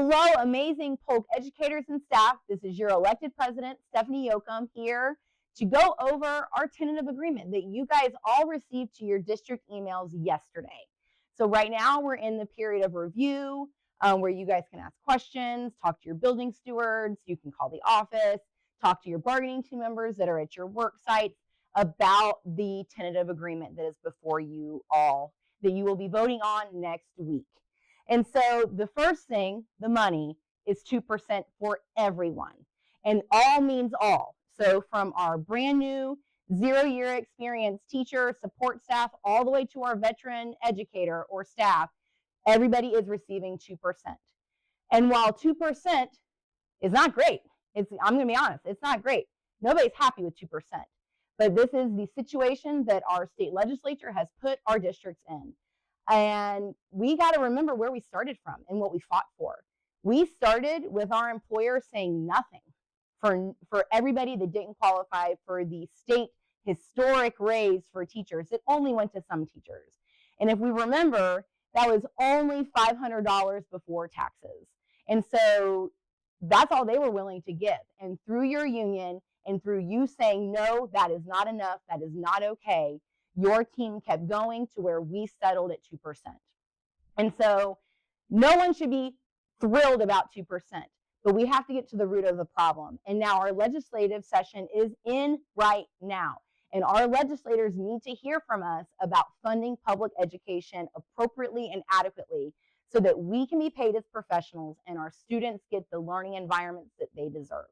Hello, amazing Polk educators and staff. This is your elected president, Stephanie Yoakum, here to go over our tentative agreement that you guys all received to your district emails yesterday. So right now we're in the period of review where you guys can ask questions, talk to your building stewards, you can call the office, talk to your bargaining team members that are at your work sites about the tentative agreement that is before you all, that you will be voting on next week. And so the first thing, the money, is 2% for everyone. And all means all. So from our brand new 0-year experience teacher, support staff, all the way to our veteran educator or staff, everybody is receiving 2%. And while 2% is not great, I'm going to be honest, it's not great. Nobody's happy with 2%. But this is the situation that our state legislature has put our districts in. And we got to remember where we started from and what we fought for. We started with our employer saying nothing for everybody that didn't qualify for the state historic raise for teachers. It only went to some teachers. And if we remember, that was only $500 before taxes. And so that's all they were willing to give. And through your union and through you saying, no, that is not enough, that is not okay, your team kept going to where we settled at 2%. And so no one should be thrilled about 2%, but we have to get to the root of the problem. And now our legislative session is in right now. And our legislators need to hear from us about funding public education appropriately and adequately so that we can be paid as professionals and our students get the learning environments that they deserve.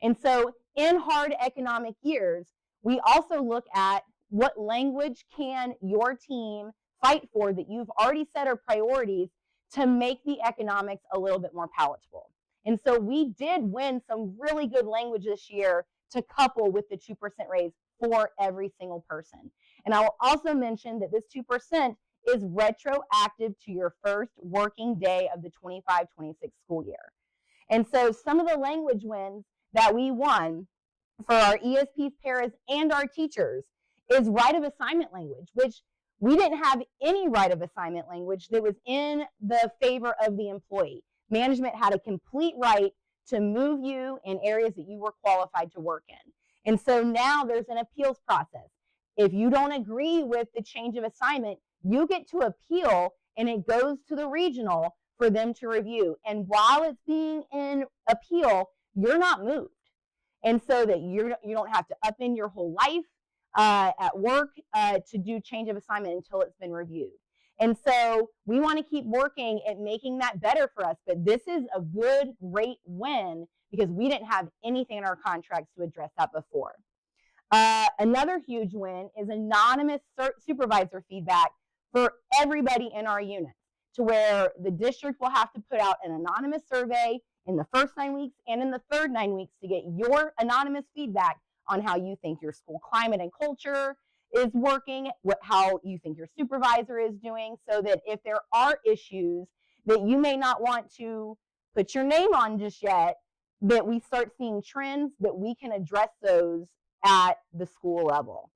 And so in hard economic years, we also look at what language can your team fight for that you've already set are priorities to make the economics a little bit more palatable. And so we did win some really good language this year to couple with the 2% raise for every single person. And I will also mention that this 2% is retroactive to your first working day of the 25-26 school year. And so some of the language wins that we won for our ESPs, paras, and our teachers is right of assignment language, which we didn't have any right of assignment language that was in the favor of the employee. Management had a complete right to move you in areas that you were qualified to work in. And so now there's an appeals process. If you don't agree with the change of assignment, you get to appeal and it goes to the regional for them to review. And while it's being in appeal, you're not moved. And so that you don't have to upend your whole life at work to do change of assignment until it's been reviewed. And so we want to keep working at making that better for us. But this is a good, great win because we didn't have anything in our contracts to address that before. Another huge win is anonymous supervisor feedback for everybody in our units, to where the district will have to put out an anonymous survey in the first 9 weeks and in the third 9 weeks to get your anonymous feedback on how you think your school climate and culture is working, how you think your supervisor is doing, so that if there are issues that you may not want to put your name on just yet, that we start seeing trends, that we can address those at the school level.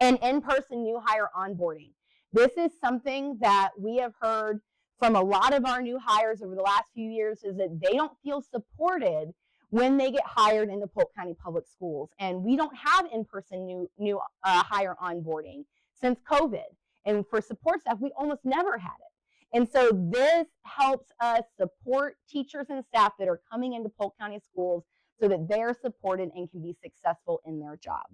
And in-person new hire onboarding. This is something that we have heard from a lot of our new hires over the last few years, is that they don't feel supported when they get hired into Polk County Public Schools. And we don't have in-person new hire onboarding since COVID. And for support staff, we almost never had it. And so this helps us support teachers and staff that are coming into Polk County schools so that they're supported and can be successful in their job.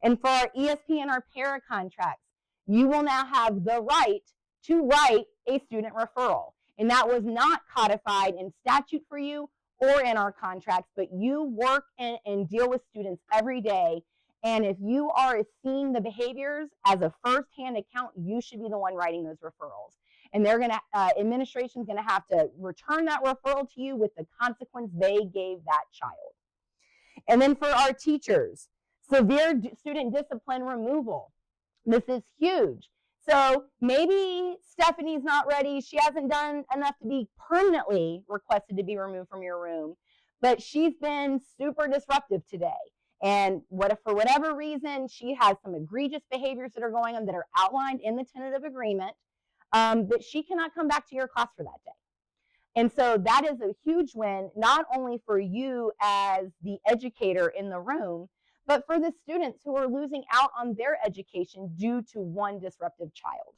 And for our ESP and our para contracts, you will now have the right to write a student referral. And that was not codified in statute for you or in our contracts, but you work and deal with students every day. And if you are seeing the behaviors as a firsthand account, you should be the one writing those referrals. And they're going to, administration's going to have to return that referral to you with the consequence they gave that child. And then for our teachers, severe student discipline removal. This is huge. So maybe Stephanie's not ready. She hasn't done enough to be permanently requested to be removed from your room, but she's been super disruptive today. And for whatever reason, she has some egregious behaviors that are going on that are outlined in the tentative agreement, that she cannot come back to your class for that day. And so that is a huge win, not only for you as the educator in the room, but for the students who are losing out on their education due to one disruptive child.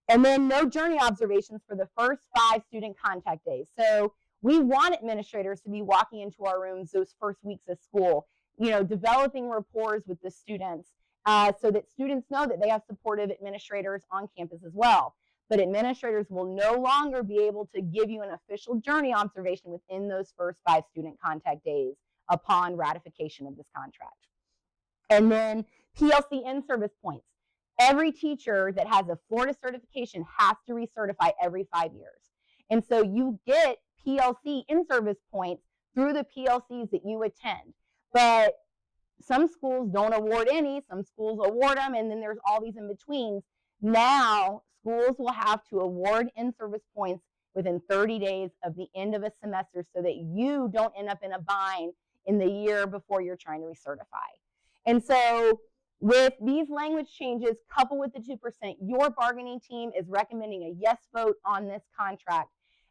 And then no journey observations for the first 5 student contact days. So we want administrators to be walking into our rooms those first weeks of school, developing rapport with the students so that students know that they have supportive administrators on campus as well. But administrators will no longer be able to give you an official journey observation within those first 5 student contact days upon ratification of this contract. And then PLC in-service points. Every teacher that has a Florida certification has to recertify every 5 years. And so you get PLC in-service points through the PLCs that you attend. But some schools don't award any, some schools award them, and then there's all these in-betweens. Now, schools will have to award in-service points within 30 days of the end of a semester so that you don't end up in a bind in the year before you're trying to recertify. And so with these language changes coupled with the 2%, your bargaining team is recommending a yes vote on this contract.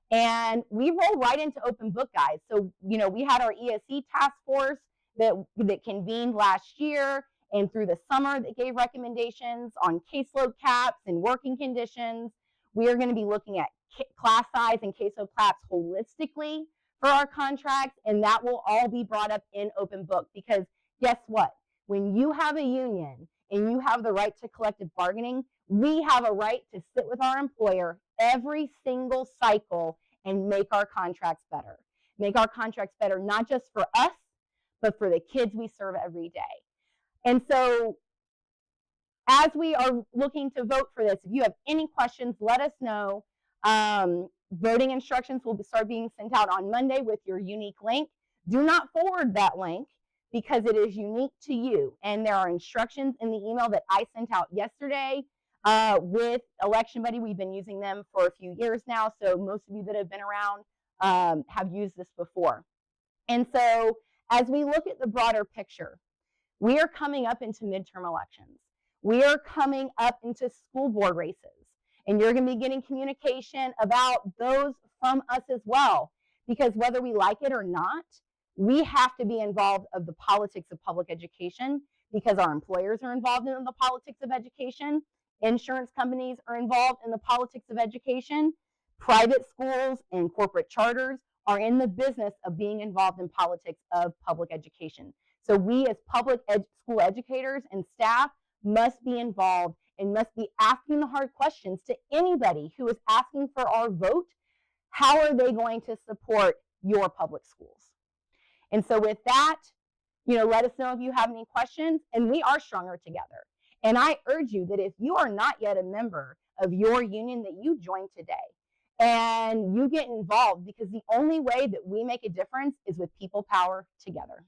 And we roll right into open book, guys. So, we had our ESE task force that convened last year and through the summer that gave recommendations on caseload caps and working conditions. We are going to be looking at class size and caseload caps holistically for our contracts, and that will all be brought up in open book because guess what? When you have a union and you have the right to collective bargaining, we have a right to sit with our employer every single cycle and make our contracts better. Make our contracts better, not just for us, but for the kids we serve every day. And so as we are looking to vote for this, if you have any questions, let us know. Voting instructions will start being sent out on Monday with your unique link. Do not forward that link because it is unique to you. And there are instructions in the email that I sent out yesterday with Election Buddy. We've been using them for a few years now, so most of you that have been around have used this before. And so as we look at the broader picture, we are coming up into midterm elections. We are coming up into school board races. And you're going to be getting communication about those from us as well. Because whether we like it or not, we have to be involved of the politics of public education because our employers are involved in the politics of education. Insurance companies are involved in the politics of education. Private schools and corporate charters are in the business of being involved in politics of public education. So we as public school educators and staff must be involved and must be asking the hard questions to anybody who is asking for our vote. How are they going to support your public schools? And so with that, let us know if you have any questions, and we are stronger together. And I urge you that if you are not yet a member of your union, that you join today and you get involved, because the only way that we make a difference is with people power together.